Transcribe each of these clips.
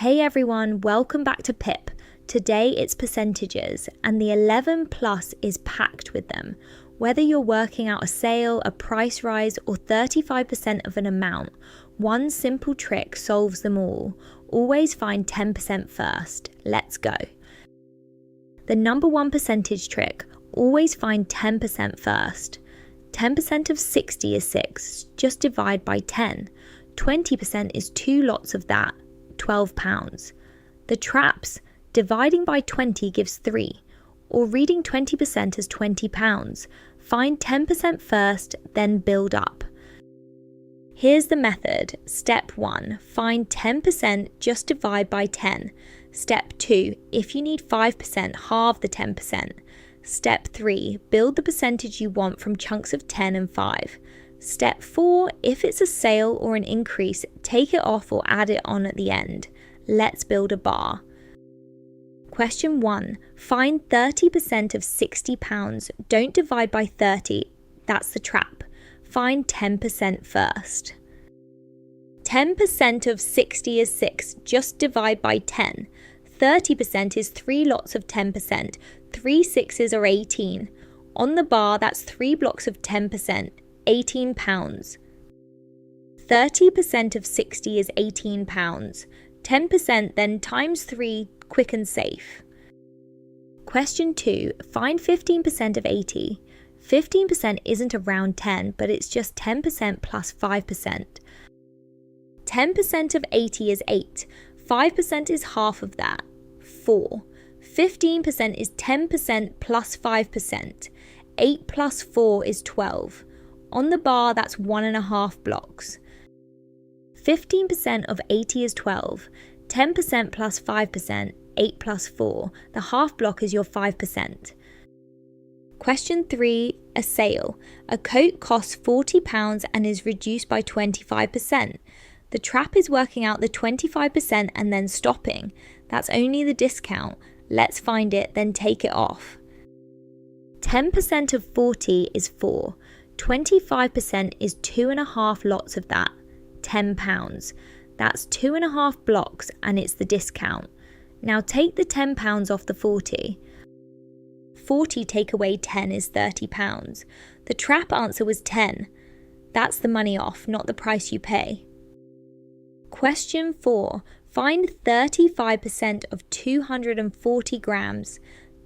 Hey everyone, welcome back to Pip. Today it's percentages and the 11 plus is packed with them. Whether you're working out a sale, a price rise or 35% of an amount, one simple trick solves them all. Always find 10% first. Let's go. The number one percentage trick, always find 10% first. 10% of 60 is 6, just divide by 10. 20% is 2 lots of that, £12. The traps, dividing by 20 gives 3, or reading 20% as £20. Find 10% first, then build up. Here's the method. Step 1, find 10%, just divide by 10. Step 2, if you need 5%, halve the 10%. Step 3, build the percentage you want from chunks of 10 and 5. Step 4, if it's a sale or an increase, take it off or add it on at the end. Let's build a bar. Question 1. Find 30% of £60. Don't divide by 30. That's the trap. Find 10% first. 10% of 60 is 6. Just divide by 10. 30% is 3 lots of 10%. 3 6s are 18. On the bar, that's 3 blocks of 10%. £18. 30% of 60 is £18. 10% then times 3, quick and safe. Question 2. Find 15% of 80. 15% isn't around 10, but it's just 10% plus 5%. 10% of 80 is 8. 5% is half of that, 4. 15% is 10% plus 5%. 8 plus 4 is 12. On the bar, that's 1.5 blocks. 15% of 80 is 12. 10% plus 5%, 8 plus 4. The half block is your 5%. Question 3. A sale. A coat costs £40 and is reduced by 25%. The trap is working out the 25% and then stopping. That's only the discount. Let's find it, then take it off. 10% of 40 is 4. 25% is 2.5 lots of that, £10. That's 2.5 blocks and it's the discount. Now take the £10 off the 40. 40 take away 10 is £30. The trap answer was 10. That's the money off, not the price you pay. Question 4. Find 35% of 240 grams.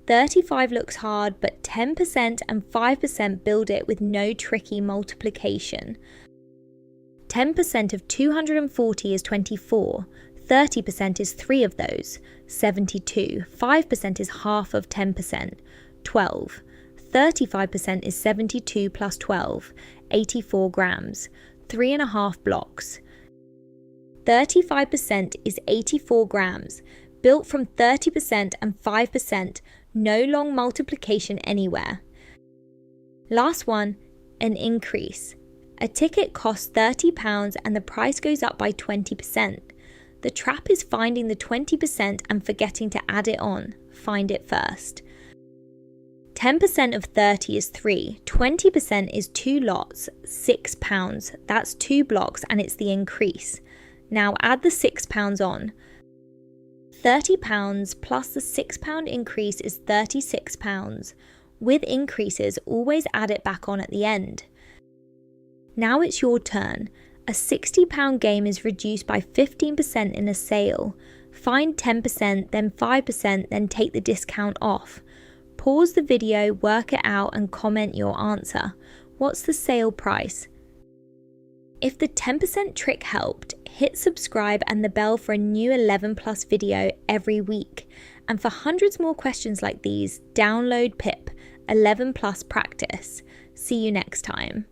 35 looks hard, but 10% and 5% build it with no tricky multiplication. 10% of 240 is 24. 30% is 3 of those, 72. 5% is half of 10%, 12. 35% is 72 plus 12, 84 grams, 3.5 blocks. 35% is 84 grams, built from 30% and 5%, no long multiplication anywhere. Last one, an increase. A ticket costs £30 and the price goes up by 20%. The trap is finding the 20% and forgetting to add it on. Find it first. 10% of 30 is 3. 20% is 2 lots, £6. That's 2 blocks and it's the increase. Now add the £6 on. £30 plus the £6 increase is £36. With increases, always add it back on at the end. Now it's your turn. A £60 game is reduced by 15% in a sale. Find 10%, then 5%, then take the discount off. Pause the video, work it out and comment your answer. What's the sale price? If the 10% trick helped, hit subscribe and the bell for a new 11 plus video every week. And for hundreds more questions like these, download Pip 11 plus practice. See you next time.